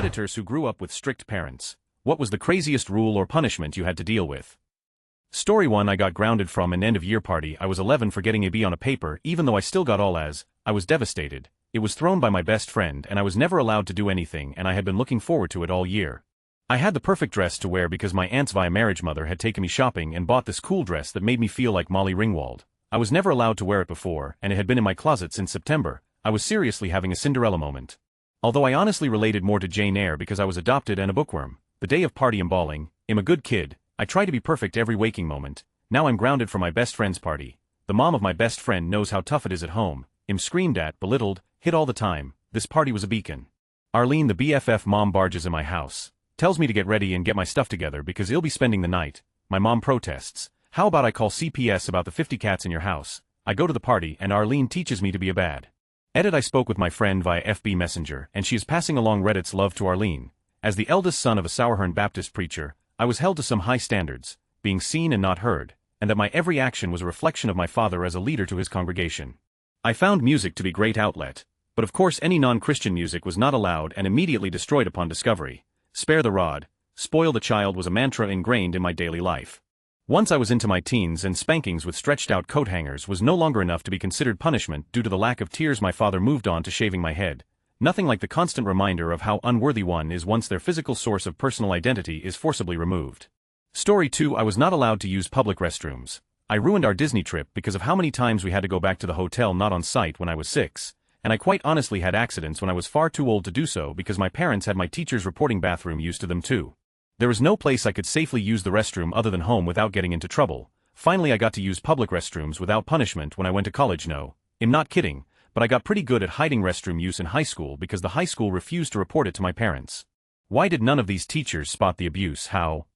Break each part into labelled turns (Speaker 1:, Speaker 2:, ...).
Speaker 1: Redditors who grew up with strict parents. What was the craziest rule or punishment you had to deal with? Story 1. I got grounded from an end-of-year party. I was 11 for getting a B on a paper, even though I still got all A's. I was devastated. It was thrown by my best friend and I was never allowed to do anything, and I had been looking forward to it all year. I had the perfect dress to wear because my aunt's via marriage mother had taken me shopping and bought this cool dress that made me feel like Molly Ringwald. I was never allowed to wear it before, and it had been in my closet since September. I was seriously having a Cinderella moment. Although I honestly related more to Jane Eyre because I was adopted and a bookworm. The day of party and balling, I'm a good kid. I try to be perfect every waking moment. Now I'm grounded from my best friend's party. The mom of my best friend knows how tough it is at home. I'm screamed at, belittled, hit all the time. This party was a beacon. Arlene, the BFF mom, barges in my house. Tells me to get ready and get my stuff together because he'll be spending the night. My mom protests. How about I call CPS about the 50 cats in your house? I go to the party and Arlene teaches me to be a bad. Edit. I spoke with my friend via FB Messenger and she is passing along Reddit's love to Arlene. As the eldest son of a Sourhern Baptist preacher, I was held to some high standards, being seen and not heard, and that my every action was a reflection of my father as a leader to his congregation. I found music to be a great outlet, but of course any non-Christian music was not allowed and immediately destroyed upon discovery. Spare the rod, spoil the child was a mantra ingrained in my daily life. Once I was into my teens and spankings with stretched-out coat hangers was no longer enough to be considered punishment due to the lack of tears. My father moved on to shaving my head. Nothing like the constant reminder of how unworthy one is once their physical source of personal identity is forcibly removed. Story 2. I was not allowed to use public restrooms. I ruined our Disney trip because of how many times we had to go back to the hotel not on site when I was 6, and I quite honestly had accidents when I was far too old to do so because my parents had my teacher's reporting bathroom used to them too. There was no place I could safely use the restroom other than home without getting into trouble. Finally I got to use public restrooms without punishment when I went to college. No, I'm not kidding, but I got pretty good at hiding restroom use in high school because the high school refused to report it to my parents. Why did none of these teachers spot the abuse? How?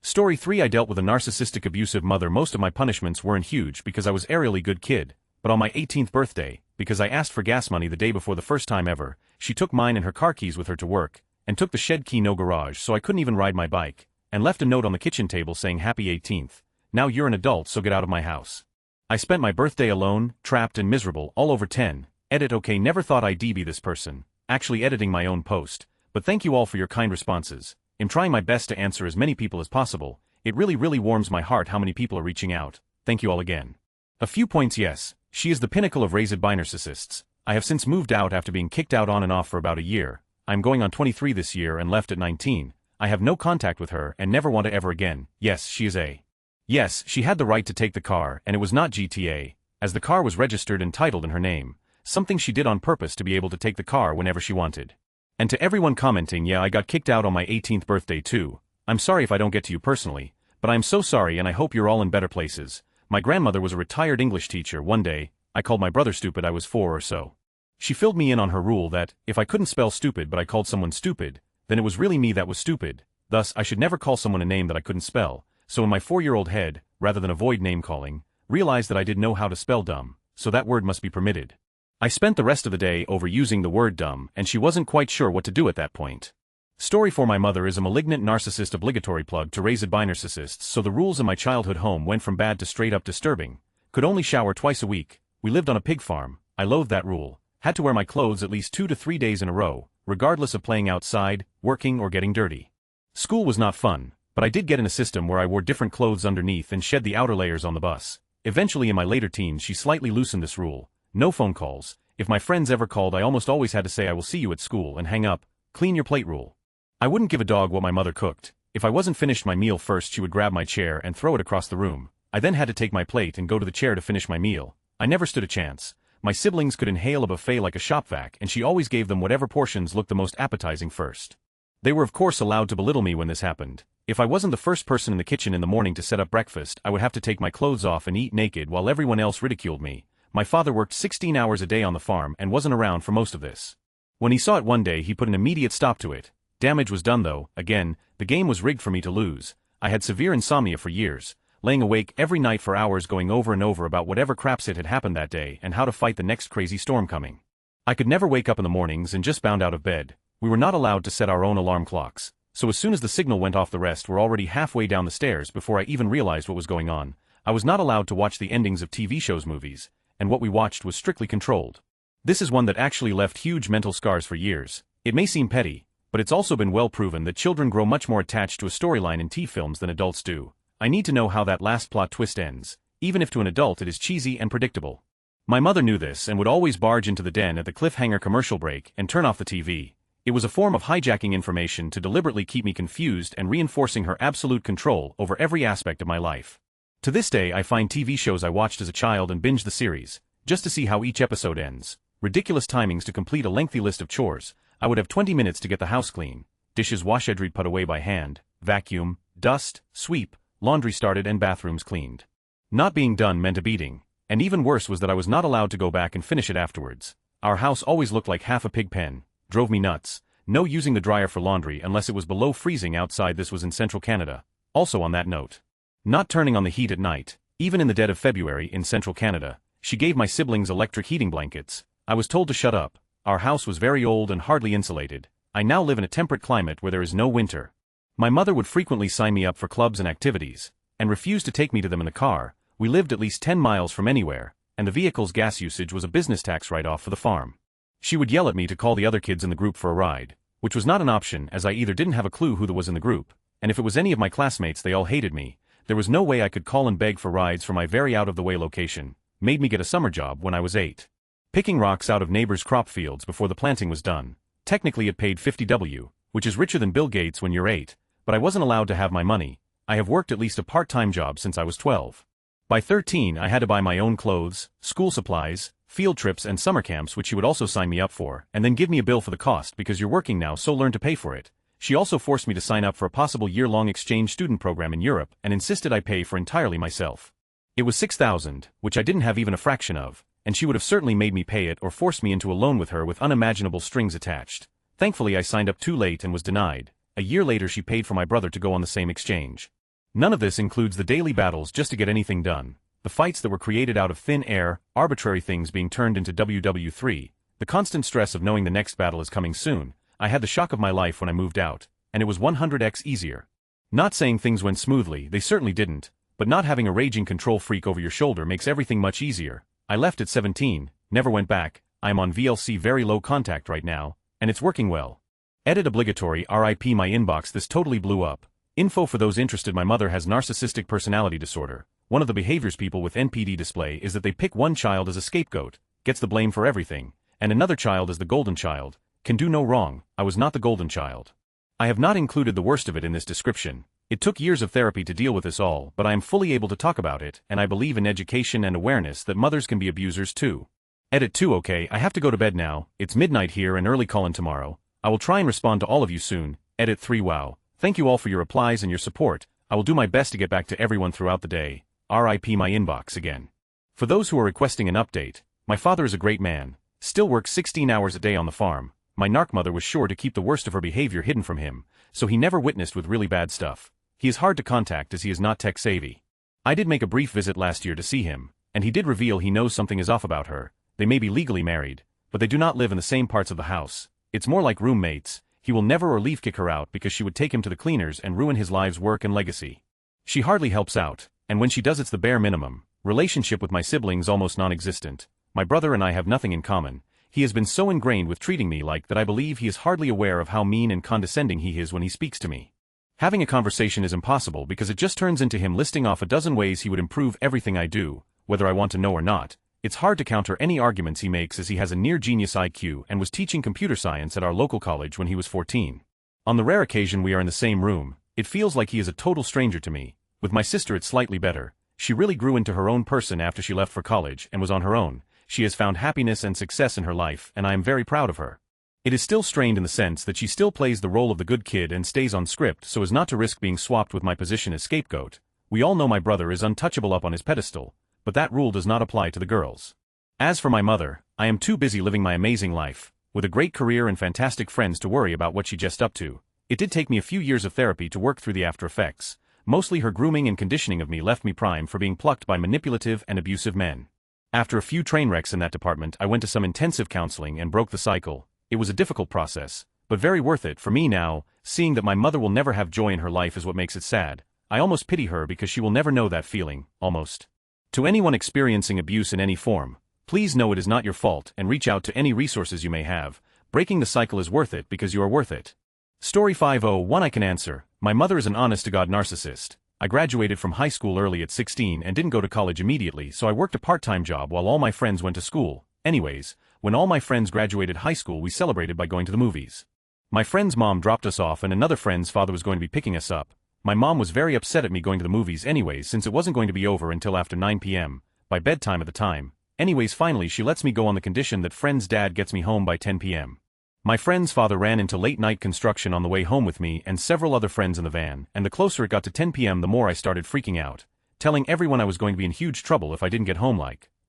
Speaker 1: Story 3. I dealt with a narcissistic abusive mother. Most of my punishments weren't huge because I was a really good kid, but on my 18th birthday, because I asked for gas money the day before the first time ever, she took mine and her car keys with her to work, and took the shed key no garage so I couldn't even ride my bike, and left a note on the kitchen table saying happy 18th, now you're an adult so get out of my house. I spent my birthday alone, trapped and miserable, all over 10. Edit. Okay, never thought I'd be this person, actually editing my own post, but thank you all for your kind responses. I'm trying my best to answer as many people as possible. It really warms my heart how many people are reaching out. Thank you all again. A few points. Yes, she is the pinnacle of raised by narcissists. I have since moved out after being kicked out on and off for about a year. I'm going on 23 this year and left at 19. I have no contact with her and never want to ever again. Yes, she is a. Yes, she had the right to take the car and it was not GTA, as the car was registered and titled in her name, something she did on purpose to be able to take the car whenever she wanted. And to everyone commenting, yeah, I got kicked out on my 18th birthday too. I'm sorry if I don't get to you personally, but I'm so sorry and I hope you're all in better places. My grandmother was a retired English teacher. One day, I called my brother stupid. I was 4 or so. She filled me in on her rule that, if I couldn't spell stupid but I called someone stupid, then it was really me that was stupid. Thus, I should never call someone a name that I couldn't spell. So in my 4-year-old head, rather than avoid name-calling, realized that I didn't know how to spell dumb, so that word must be permitted. I spent the rest of the day overusing the word dumb and she wasn't quite sure what to do at that point. Story 4. My mother is a malignant narcissist. Obligatory plug to raised by narcissists, so the rules in my childhood home went from bad to straight up disturbing. Could only shower twice a week. We lived on a pig farm. I loathed that rule. Had to wear my clothes at least 2 to 3 days in a row, regardless of playing outside, working or getting dirty. School was not fun, but I did get in a system where I wore different clothes underneath and shed the outer layers on the bus. Eventually in my later teens she slightly loosened this rule. No phone calls. If my friends ever called I almost always had to say I will see you at school and hang up. Clean your plate rule. I wouldn't give a dog what my mother cooked. If I wasn't finished my meal first she would grab my chair and throw it across the room. I then had to take my plate and go to the chair to finish my meal. I never stood a chance. My siblings could inhale a buffet like a shop vac and she always gave them whatever portions looked the most appetizing first. They were of course allowed to belittle me when this happened. If I wasn't the first person in the kitchen in the morning to set up breakfast I would have to take my clothes off and eat naked while everyone else ridiculed me. My father worked 16 hours a day on the farm and wasn't around for most of this. When he saw it one day he put an immediate stop to it. Damage was done though. Again, the game was rigged for me to lose. I had severe insomnia for years, laying awake every night for hours going over and over about whatever crapshit had happened that day and how to fight the next crazy storm coming. I could never wake up in the mornings and just bound out of bed. We were not allowed to set our own alarm clocks, so as soon as the signal went off the rest were already halfway down the stairs before I even realized what was going on. I was not allowed to watch the endings of TV shows, movies, and what we watched was strictly controlled. This is one that actually left huge mental scars for years. It may seem petty, but it's also been well proven that children grow much more attached to a storyline in TV films than adults do. I need to know how that last plot twist ends, even if to an adult it is cheesy and predictable. My mother knew this and would always barge into the den at the cliffhanger commercial break and turn off the TV. It was a form of hijacking information to deliberately keep me confused and reinforcing her absolute control over every aspect of my life. To this day I find TV shows I watched as a child and binge the series, just to see how each episode ends. Ridiculous timings to complete a lengthy list of chores. I would have 20 minutes to get the house clean, dishes washed, put away by hand, vacuum, dust, sweep, laundry started and bathrooms cleaned. Not being done meant a beating, and even worse was that I was not allowed to go back and finish it afterwards. Our house always looked like half a pig pen, drove me nuts. No using the dryer for laundry unless it was below freezing outside. This was in central Canada. Also on that note, not turning on the heat at night, even in the dead of February in central Canada. She gave my siblings electric heating blankets. I was told to shut up. Our house was very old and hardly insulated. I now live in a temperate climate where there is no winter. My mother would frequently sign me up for clubs and activities, and refuse to take me to them in the car. We lived at least 10 miles from anywhere, and the vehicle's gas usage was a business tax write-off for the farm. She would yell at me to call the other kids in the group for a ride, which was not an option as I either didn't have a clue who was in the group, and if it was any of my classmates they all hated me. There was no way I could call and beg for rides from my very out-of-the-way location. Made me get a summer job when I was 8. Picking rocks out of neighbors' crop fields before the planting was done. Technically it paid $50, which is richer than Bill Gates when you're 8, but I wasn't allowed to have my money. I have worked at least a part-time job since I was 12. By 13 I had to buy my own clothes, school supplies, field trips and summer camps which she would also sign me up for, and then give me a bill for the cost because you're working now so learn to pay for it. She also forced me to sign up for a possible year-long exchange student program in Europe and insisted I pay for entirely myself. It was $6,000, which I didn't have even a fraction of, and she would have certainly made me pay it or forced me into a loan with her with unimaginable strings attached. Thankfully I signed up too late and was denied. A year later she paid for my brother to go on the same exchange. None of this includes the daily battles just to get anything done, the fights that were created out of thin air, arbitrary things being turned into WW3, the constant stress of knowing the next battle is coming soon. I had the shock of my life when I moved out, and it was 100x easier. Not saying things went smoothly, they certainly didn't, but not having a raging control freak over your shoulder makes everything much easier. I left at 17, never went back. I am on VLC very low contact right now, and it's working well. Edit obligatory RIP my inbox. This totally blew up. Info for those interested. My mother has narcissistic personality disorder. One of the behaviors people with NPD display is that they pick one child as a scapegoat, gets the blame for everything, and another child as the golden child, can do no wrong. I was not the golden child. I have not included the worst of it in this description. It took years of therapy to deal with this all, but I am fully able to talk about it, and I believe in education and awareness that mothers can be abusers too. Edit 2. Okay, I have to go to bed now. It's midnight here and early call-in tomorrow. I will try and respond to all of you soon. Edit 3. Wow. Thank you all for your replies and your support. I will do my best to get back to everyone throughout the day. RIP my inbox again. For those who are requesting an update, my father is a great man, still works 16 hours a day on the farm. My narc mother was sure to keep the worst of her behavior hidden from him, so he never witnessed with really bad stuff. He is hard to contact as he is not tech savvy. I did make a brief visit last year to see him, and he did reveal he knows something is off about her. They may be legally married, but they do not live in the same parts of the house. It's more like roommates. He will never or leave kick her out because she would take him to the cleaners and ruin his life's work and legacy. She hardly helps out, and when she does it's the bare minimum. Relationship with my siblings almost non-existent. My brother and I have nothing in common. He has been so ingrained with treating me like that I believe he is hardly aware of how mean and condescending he is when he speaks to me. Having a conversation is impossible because it just turns into him listing off a dozen ways he would improve everything I do, whether I want to know or not. It's hard to counter any arguments he makes as he has a near-genius IQ and was teaching computer science at our local college when he was 14. On the rare occasion we are in the same room, it feels like he is a total stranger to me. With my sister it's slightly better. She really grew into her own person after she left for college and was on her own. She has found happiness and success in her life and I am very proud of her. It is still strained in the sense that she still plays the role of the good kid and stays on script so as not to risk being swapped with my position as scapegoat. We all know my brother is untouchable up on his pedestal, but that rule does not apply to the girls. As for my mother, I am too busy living my amazing life, with a great career and fantastic friends to worry about what she just up to. It did take me a few years of therapy to work through the after effects. Mostly her grooming and conditioning of me left me primed for being plucked by manipulative and abusive men. After a few train wrecks in that department I went to some intensive counseling and broke the cycle. It was a difficult process, but very worth it for me now. Seeing that my mother will never have joy in her life is what makes it sad. I almost pity her because she will never know that feeling, almost. To anyone experiencing abuse in any form, please know it is not your fault and reach out to any resources you may have. Breaking the cycle is worth it because you are worth it. Story 501 I can answer. My mother is an honest-to-God narcissist. I graduated from high school early at 16 and didn't go to college immediately, so I worked a part-time job while all my friends went to school. Anyways, when all my friends graduated high school, we celebrated by going to the movies. My friend's mom dropped us off and another friend's father was going to be picking us up. My mom was very upset at me going to the movies anyways, since it wasn't going to be over until after 9 p.m. by bedtime at the time. Anyways, finally she lets me go on the condition that friend's dad gets me home by 10 p.m. My friend's father ran into late-night construction on the way home with me and several other friends in the van, and the closer it got to 10 p.m. the more I started freaking out, telling everyone I was going to be in huge trouble if I didn't get home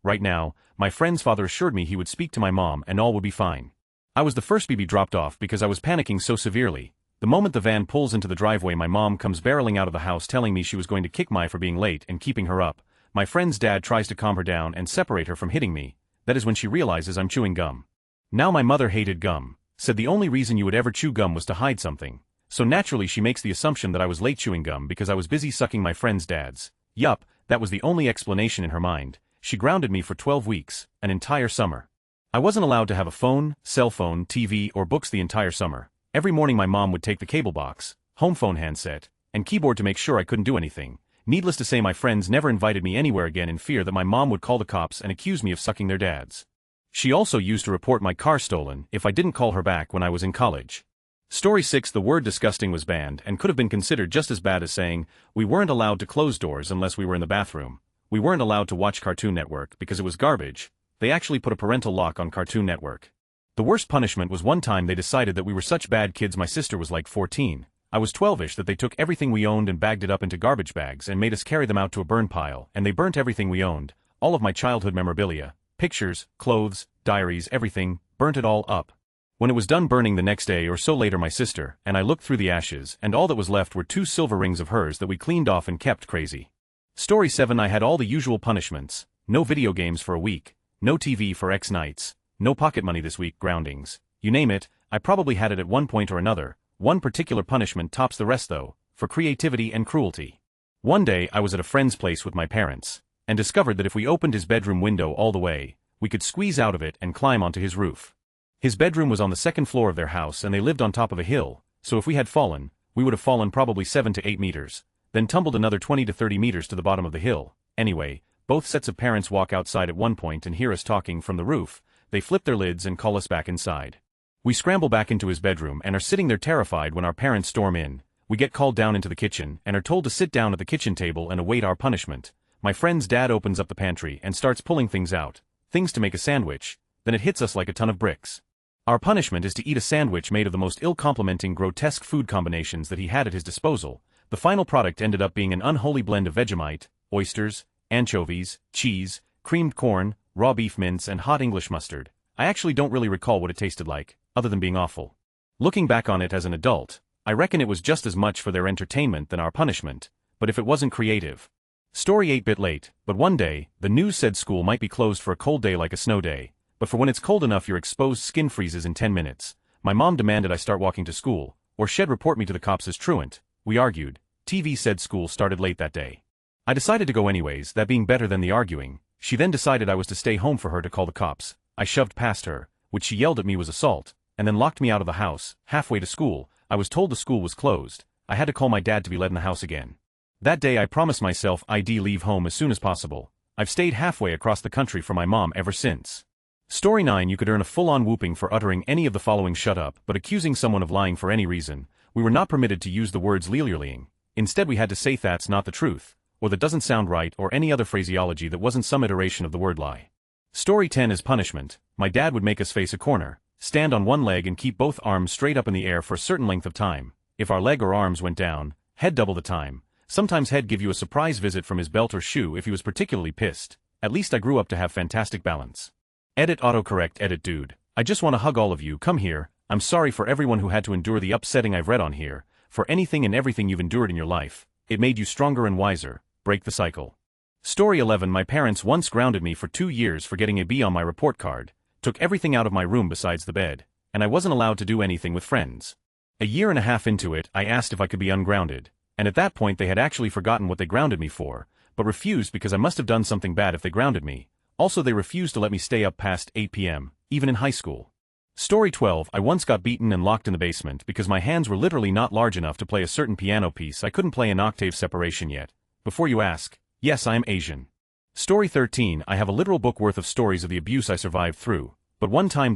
Speaker 1: right now. My friend's father assured me he would speak to my mom and all would be fine. I was the first BB dropped off because I was panicking so severely. The moment the van pulls into the driveway, my mom comes barreling out of the house telling me she was going to kick me for being late and keeping her up. My friend's dad tries to calm her down and separate her from hitting me. That is when she realizes I'm chewing gum. Now my mother hated gum. Said the only reason you would ever chew gum was to hide something. So naturally she makes the assumption that I was late chewing gum because I was busy sucking my friend's dad's. Yup, that was the only explanation in her mind. She grounded me for 12 weeks, an entire summer. I wasn't allowed to have a phone, cell phone, TV, or books the entire summer. Every morning my mom would take the cable box, home phone handset, and keyboard to make sure I couldn't do anything. Needless to say, my friends never invited me anywhere again in fear that my mom would call the cops and accuse me of sucking their dads. She also used to report my car stolen if I didn't call her back when I was in college. Story 6 The word disgusting was banned and could have been considered just as bad as saying, we weren't allowed to close doors unless we were in the bathroom. We weren't allowed to watch Cartoon Network because it was garbage. They actually put a parental lock on Cartoon Network. The worst punishment was one time they decided that we were such bad kids, my sister was like 14. I was 12ish, that they took everything we owned and bagged it up into garbage bags and made us carry them out to a burn pile, and they burnt everything we owned, all of my childhood memorabilia. Pictures, clothes, diaries, everything, burnt it all up. When it was done burning the next day or so later, my sister and I looked through the ashes and all that was left were 2 silver rings of hers that we cleaned off and kept. Crazy. Story 7 I had all the usual punishments. No video games for a week, no TV for X nights, no pocket money this week, groundings. You name it, I probably had it at one point or another. One particular punishment tops the rest though, for creativity and cruelty. One day I was at a friend's place with my parents, and discovered that if we opened his bedroom window all the way, we could squeeze out of it and climb onto his roof. His bedroom was on the 2nd floor of their house and they lived on top of a hill, so if we had fallen, we would have fallen probably 7 to 8 meters, then tumbled another 20 to 30 meters to the bottom of the hill. Anyway, both sets of parents walk outside at one point and hear us talking from the roof. They flip their lids and call us back inside. We scramble back into his bedroom and are sitting there terrified when our parents storm in. We get called down into the kitchen and are told to sit down at the kitchen table and await our punishment. My friend's dad opens up the pantry and starts pulling things out, things to make a sandwich, then it hits us like a ton of bricks. Our punishment is to eat a sandwich made of the most ill-complementing, grotesque food combinations that he had at his disposal. The final product ended up being an unholy blend of Vegemite, oysters, anchovies, cheese, creamed corn, raw beef mince, and hot English mustard. I actually don't really recall what it tasted like, other than being awful. Looking back on it as an adult, I reckon it was just as much for their entertainment than our punishment, but if it wasn't creative. Story 8-bit late, but one day, the news said school might be closed for a cold day like a snow day, but for when it's cold enough your exposed skin freezes in 10 minutes. My mom demanded I start walking to school, or she'd report me to the cops as truant. We argued. TV said school started late that day. I decided to go anyways, that being better than the arguing. She then decided I was to stay home for her to call the cops. I shoved past her, which she yelled at me was assault, and then locked me out of the house. Halfway to school, I was told the school was closed. I had to call my dad to be let in the house again. That day I promised myself I'd leave home as soon as possible. I've stayed halfway across the country for my mom ever since. Story 9 You could earn a full-on whooping for uttering any of the following: shut up, but accusing someone of lying for any reason. We were not permitted to use the words "lying." Instead we had to say "that's not the truth," or "that doesn't sound right," or any other phraseology that wasn't some iteration of the word lie. Story 10 As punishment, my dad would make us face a corner, stand on one leg and keep both arms straight up in the air for a certain length of time. If our leg or arms went down, he'd double the time. Sometimes he'd give you a surprise visit from his belt or shoe if he was particularly pissed. At least I grew up to have fantastic balance. Edit autocorrect. Edit dude. I just want to hug all of you. Come here. I'm sorry for everyone who had to endure the upsetting I've read on here. For anything and everything you've endured in your life. It made you stronger and wiser. Break the cycle. Story 11 My parents once grounded me for 2 years for getting a B on my report card, took everything out of my room besides the bed, and I wasn't allowed to do anything with friends. A year and a half into it, I asked if I could be ungrounded, and at that point they had actually forgotten what they grounded me for, but refused because I must have done something bad if they grounded me. Also they refused to let me stay up past 8 p.m., even in high school. Story 12. I once got beaten and locked in the basement because my hands were literally not large enough to play a certain piano piece. I couldn't play an octave separation yet. Before you ask, yes, I am Asian. Story 13. I have a literal book worth of stories of the abuse I survived through. But one time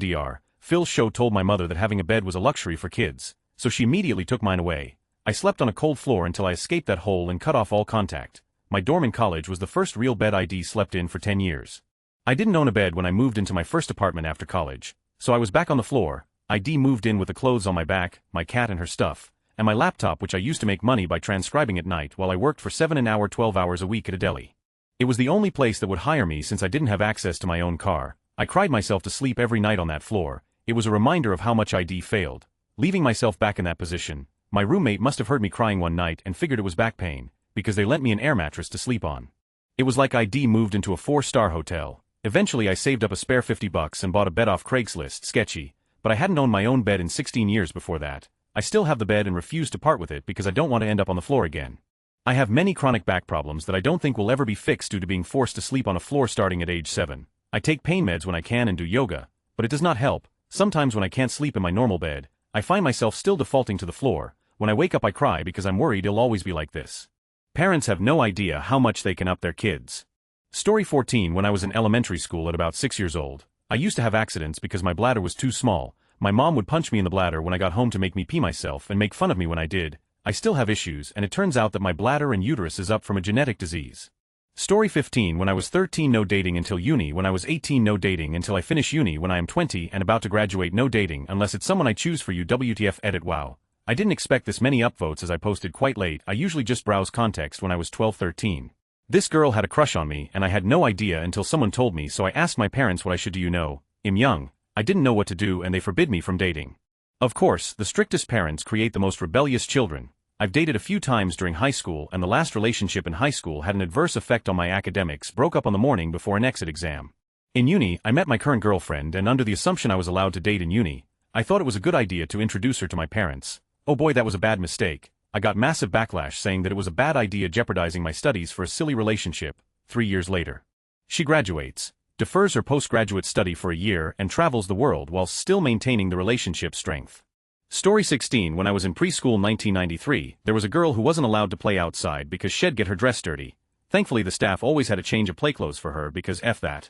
Speaker 1: Phil's show told my mother that having a bed was a luxury for kids, so she immediately took mine away. I slept on a cold floor until I escaped that hole and cut off all contact. My dorm in college was the first real bed I'd slept in for 10 years. I didn't own a bed when I moved into my first apartment after college, so I was back on the floor. I'd moved in with the clothes on my back, my cat and her stuff, and my laptop, which I used to make money by transcribing at night while I worked for 7 an hour 12 hours a week at a deli. It was the only place that would hire me since I didn't have access to my own car. I cried myself to sleep every night on that floor. It was a reminder of how much I'd failed. Leaving myself back in that position, my roommate must have heard me crying one night and figured it was back pain, because they lent me an air mattress to sleep on. It was like I'd moved into a 4-star hotel. Eventually I saved up a spare $50 and bought a bed off Craigslist. Sketchy, but I hadn't owned my own bed in 16 years before that. I still have the bed and refuse to part with it because I don't want to end up on the floor again. I have many chronic back problems that I don't think will ever be fixed due to being forced to sleep on a floor starting at age 7. I take pain meds when I can and do yoga, but it does not help. Sometimes when I can't sleep in my normal bed, I find myself still defaulting to the floor. When I wake up I cry because I'm worried it'll always be like this. Parents have no idea how much they can up their kids. Story 14. When I was in elementary school at about 6 years old, I used to have accidents because my bladder was too small. My mom would punch me in the bladder when I got home to make me pee myself and make fun of me when I did. I still have issues, and it turns out that my bladder and uterus is up from a genetic disease. Story 15. When I was 13, no dating until uni. When I was 18, no dating until I finish uni. When I am 20 and about to graduate, no dating unless it's someone I choose for you. WTF edit. Wow. I didn't expect this many upvotes as I posted quite late. I usually just browse context when I was 12-13. This girl had a crush on me and I had no idea until someone told me, so I asked my parents what I should do. I'm young. I didn't know what to do and they forbid me from dating. Of course, the strictest parents create the most rebellious children. I've dated a few times during high school and the last relationship in high school had an adverse effect on my academics. Broke up on the morning before an exit exam. In uni, I met my current girlfriend and under the assumption I was allowed to date in uni, I thought it was a good idea to introduce her to my parents. Oh boy, that was a bad mistake. I got massive backlash saying that it was a bad idea jeopardizing my studies for a silly relationship. 3 years later, she graduates, defers her postgraduate study for a year and travels the world while still maintaining the relationship strength. Story 16. When I was in preschool 1993, there was a girl who wasn't allowed to play outside because she'd get her dress dirty. Thankfully the staff always had a change of playkloths for her because F that.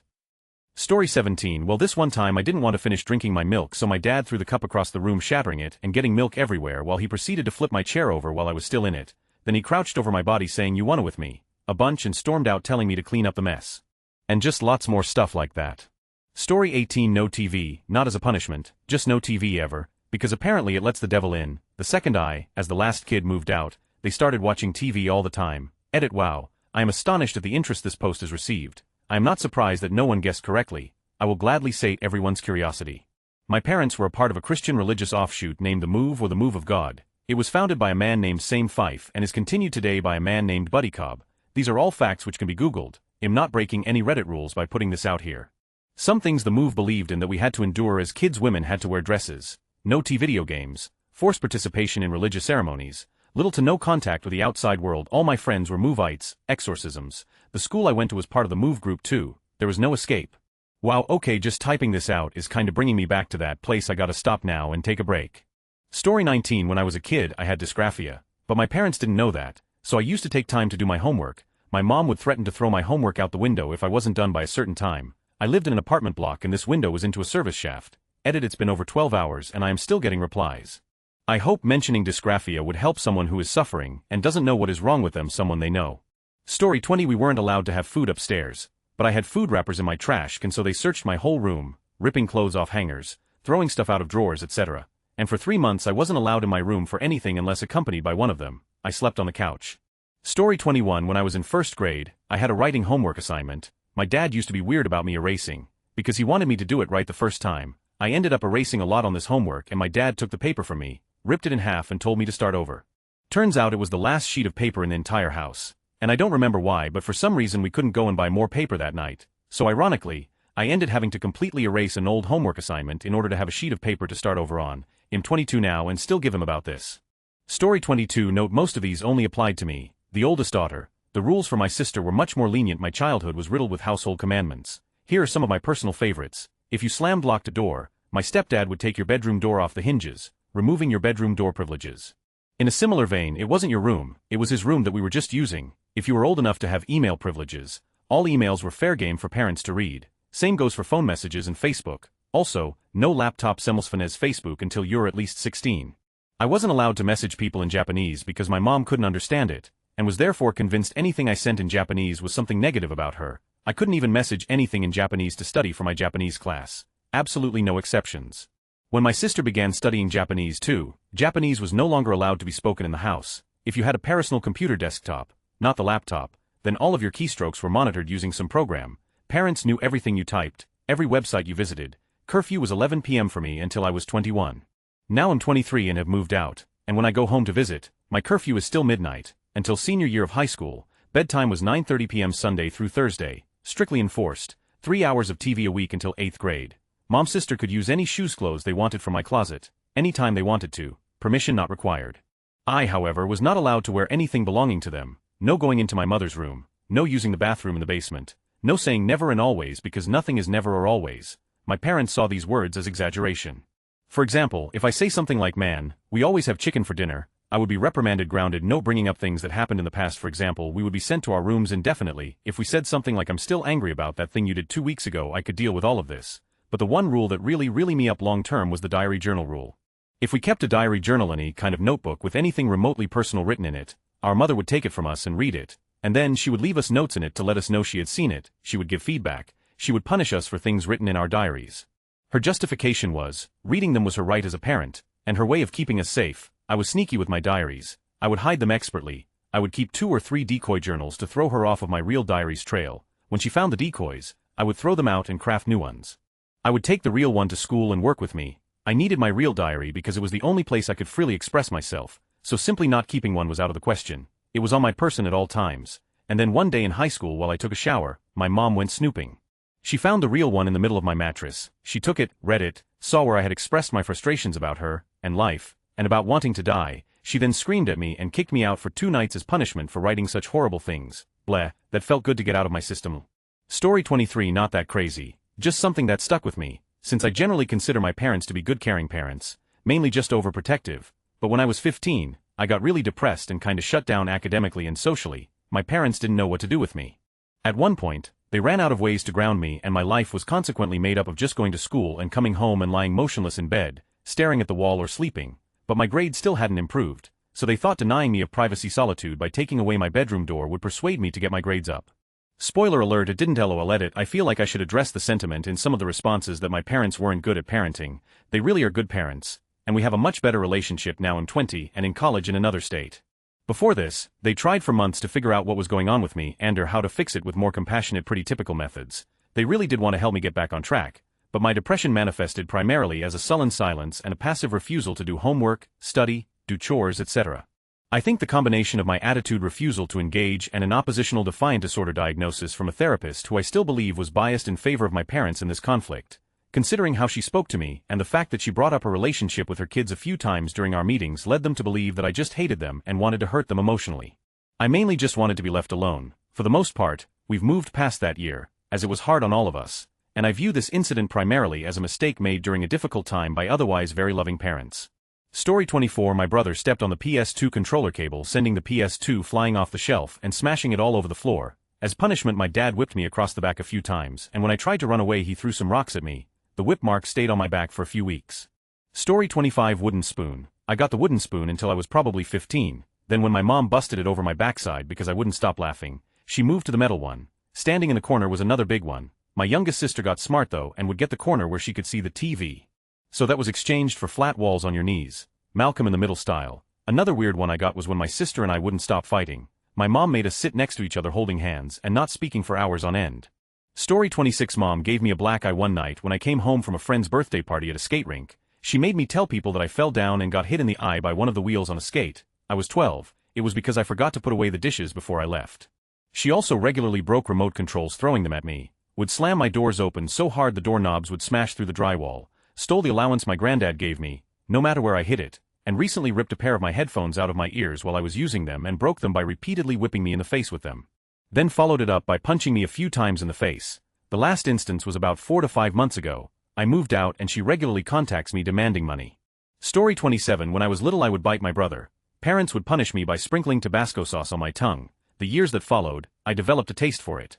Speaker 1: Story 17. Well, this one time I didn't want to finish drinking my milk, so my dad threw the cup across the room, shattering it and getting milk everywhere, while he proceeded to flip my chair over while I was still in it. Then he crouched over my body saying, "You wanna with me?" a bunch, and stormed out telling me to clean up the mess. And just lots more stuff like that. Story 18. No TV, not as a punishment, just no TV ever, because apparently it lets the devil in. The second as the last kid moved out, they started watching TV all the time. Edit. Wow, I am astonished at the interest this post has received. I am not surprised that no one guessed correctly. I will gladly sate everyone's curiosity. My parents were a part of a Christian religious offshoot named the Move or the Move of God. It was founded by a man named Sam Fife and is continued today by a man named Buddy Cobb. These are all facts which can be Googled. I'm not breaking any Reddit rules by putting this out here. Some things the Move believed in that we had to endure as kids: women had to wear dresses, no video games, forced participation in religious ceremonies, little to no contact with the outside world. All my friends were Movites, exorcisms. The school I went to was part of the Move group too. There was no escape. Wow, okay, just typing this out is kinda bringing me back to that place. I gotta stop now and take a break. Story 19. When I was a kid, I had dysgraphia, but my parents didn't know that, so I used to take time to do my homework. My mom would threaten to throw my homework out the window if I wasn't done by a certain time. I lived in an apartment block and this window was into a service shaft. Edit. It's been over 12 hours and I am still getting replies. I hope mentioning dysgraphia would help someone who is suffering and doesn't know what is wrong with them, someone they know. Story 20. We weren't allowed to have food upstairs, but I had food wrappers in my trash can, so they searched my whole room, ripping clothes off hangers, throwing stuff out of drawers, etc. And for 3 months I wasn't allowed in my room for anything unless accompanied by one of them. I slept on the couch. Story 21. When I was in first grade, I had a writing homework assignment. My dad used to be weird about me erasing, because he wanted me to do it right the first time. I ended up erasing a lot on this homework and my dad took the paper from me, ripped it in half and told me to start over. Turns out it was the last sheet of paper in the entire house. And I don't remember why, but for some reason we couldn't go and buy more paper that night. So ironically, I ended having to completely erase an old homework assignment in order to have a sheet of paper to start over on. I'm 22 now and still give him about this. Story 22. Note: most of these only applied to me, the oldest daughter. The rules for my sister were much more lenient. My childhood was riddled with household commandments. Here are some of my personal favorites. If you slammed locked a door, my stepdad would take your bedroom door off the hinges, removing your bedroom door privileges. In a similar vein, it wasn't your room, it was his room that we were just using. If you were old enough to have email privileges, all emails were fair game for parents to read. Same goes for phone messages and Facebook. Also, no laptop semelsfanes Facebook until you're at least 16. I wasn't allowed to message people in Japanese because my mom couldn't understand it, and was therefore convinced anything I sent in Japanese was something negative about her. I couldn't even message anything in Japanese to study for my Japanese class. Absolutely no exceptions. When my sister began studying Japanese too, Japanese was no longer allowed to be spoken in the house. If you had a personal computer desktop, not the laptop, then all of your keystrokes were monitored using some program. Parents knew everything you typed, every website you visited. Curfew was 11 p.m. for me until I was 21. Now I'm 23 and have moved out, and when I go home to visit, my curfew is still midnight. Until senior year of high school, bedtime was 9:30 p.m. Sunday through Thursday, strictly enforced, 3 hours of TV a week until 8th grade. Mom's sister could use any shoes clothes they wanted from my closet, anytime they wanted to, permission not required. I, however, was not allowed to wear anything belonging to them, no going into my mother's room, no using the bathroom in the basement, no saying never and always because nothing is never or always. My parents saw these words as exaggeration. For example, if I say something like man, we always have chicken for dinner, I would be reprimanded, grounded, no bringing up things that happened in the past. For example, we would be sent to our rooms indefinitely. If we said something like I'm still angry about that thing you did 2 weeks ago, I could deal with all of this. But the one rule that really me up long term was the diary journal rule. If we kept a diary journal, any kind of notebook with anything remotely personal written in it, our mother would take it from us and read it, and then she would leave us notes in it to let us know she had seen it. She would give feedback, she would punish us for things written in our diaries. Her justification was, reading them was her right as a parent, and her way of keeping us safe. I was sneaky with my diaries, I would hide them expertly, I would keep 2 or 3 decoy journals to throw her off of my real diary's trail. When she found the decoys, I would throw them out and craft new ones. I would take the real one to school and work with me. I needed my real diary because it was the only place I could freely express myself, so simply not keeping one was out of the question. It was on my person at all times. And then one day in high school while I took a shower, my mom went snooping. She found the real one in the middle of my mattress. She took it, read it, saw where I had expressed my frustrations about her, and life, and about wanting to die. She then screamed at me and kicked me out for 2 nights as punishment for writing such horrible things. Bleh, that felt good to get out of my system. Story 23. Not that crazy. Just something that stuck with me, since I generally consider my parents to be good caring parents, mainly just overprotective. But when I was 15, I got really depressed and kinda shut down academically and socially. My parents didn't know what to do with me. At one point, they ran out of ways to ground me, and my life was consequently made up of just going to school and coming home and lying motionless in bed, staring at the wall or sleeping. But my grades still hadn't improved, so they thought denying me of privacy solitude by taking away my bedroom door would persuade me to get my grades up. Spoiler alert, it didn't. LOL edit. I feel like I should address the sentiment in some of the responses that my parents weren't good at parenting. They really are good parents, and we have a much better relationship now. I'm 20 and in college in another state. Before this, they tried for months to figure out what was going on with me and or how to fix it with more compassionate, pretty typical methods. They really did want to help me get back on track, but my depression manifested primarily as a sullen silence and a passive refusal to do homework, study, do chores, etc. I think the combination of my attitude, refusal to engage, and an oppositional defiant disorder diagnosis from a therapist who I still believe was biased in favor of my parents in this conflict, considering how she spoke to me and the fact that she brought up a relationship with her kids a few times during our meetings, led them to believe that I just hated them and wanted to hurt them emotionally. I mainly just wanted to be left alone. For the most part, we've moved past that year, as it was hard on all of us, and I view this incident primarily as a mistake made during a difficult time by otherwise very loving parents. Story 24. My brother stepped on the PS2 controller cable, sending the PS2 flying off the shelf and smashing it all over the floor. As punishment, my dad whipped me across the back a few times, and when I tried to run away he threw some rocks at me. The whip mark stayed on my back for a few weeks. Story 25. Wooden spoon. I got the wooden spoon until I was probably 15, then when my mom busted it over my backside because I wouldn't stop laughing, she moved to the metal one. Standing in the corner was another big one. My youngest sister got smart though and would get the corner where she could see the TV. So that was exchanged for flat walls on your knees. Malcolm in the Middle style. Another weird one I got was when my sister and I wouldn't stop fighting. My mom made us sit next to each other holding hands and not speaking for hours on end. Story 26. Mom gave me a black eye one night when I came home from a friend's birthday party at a skate rink. She made me tell people that I fell down and got hit in the eye by one of the wheels on a skate. I was 12. It was because I forgot to put away the dishes before I left. She also regularly broke remote controls throwing them at me, would slam my doors open so hard the doorknobs would smash through the drywall, stole the allowance my granddad gave me, no matter where I hid it, and recently ripped a pair of my headphones out of my ears while I was using them and broke them by repeatedly whipping me in the face with them. Then followed it up by punching me a few times in the face. The last instance was about 4 to 5 months ago. I moved out and she regularly contacts me demanding money. Story 27. When I was little I would bite my brother. Parents would punish me by sprinkling Tabasco sauce on my tongue. The years that followed, I developed a taste for it.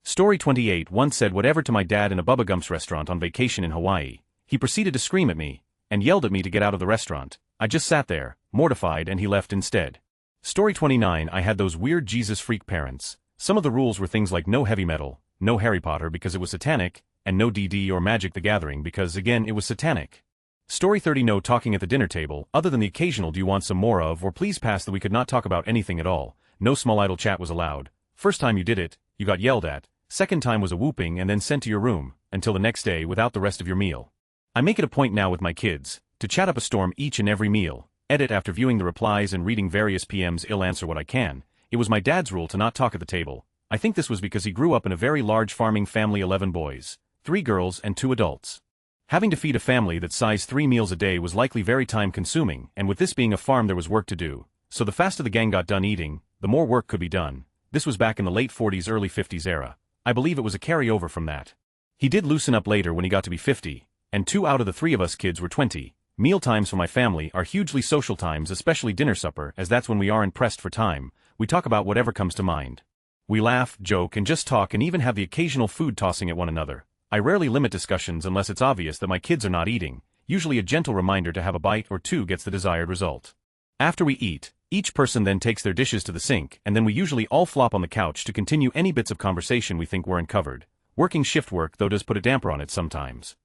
Speaker 1: Story 28. Once said whatever to my dad in a Bubba Gump's restaurant on vacation in Hawaii. He proceeded to scream at me, and yelled at me to get out of the restaurant. I just sat there, mortified, and he left instead. Story 29. I had those weird Jesus freak parents. Some of the rules were things like no heavy metal, no Harry Potter because it was satanic, and no DD or Magic the Gathering because again it was satanic. Story 30. No talking at the dinner table, other than the occasional do you want some more of or please pass that we could not talk about anything at all. No small idle chat was allowed. First time you did it, you got yelled at. Second time was a whooping and then sent to your room, until the next day without the rest of your meal. I make it a point now with my kids, to chat up a storm each and every meal, edit after viewing the replies and reading various PMs. I'll answer what I can. It was my dad's rule to not talk at the table. I think this was because he grew up in a very large farming family, 11 boys, 3 girls and 2 adults. Having to feed a family that size 3 meals a day was likely very time consuming, and with this being a farm there was work to do, so the faster the gang got done eating, the more work could be done. This was back in the late 40s early 50s era. I believe it was a carryover from that. He did loosen up later when he got to be 50, and 2 out of the 3 of us kids were 20. Meal times for my family are hugely social times, especially dinner supper, as that's when we aren't pressed for time. We talk about whatever comes to mind. We laugh, joke, and just talk, and even have the occasional food tossing at one another. I rarely limit discussions unless it's obvious that my kids are not eating. Usually a gentle reminder to have a bite or 2 gets the desired result. After we eat, each person then takes their dishes to the sink, and then we usually all flop on the couch to continue any bits of conversation we think weren't covered. Working shift work though does put a damper on it sometimes.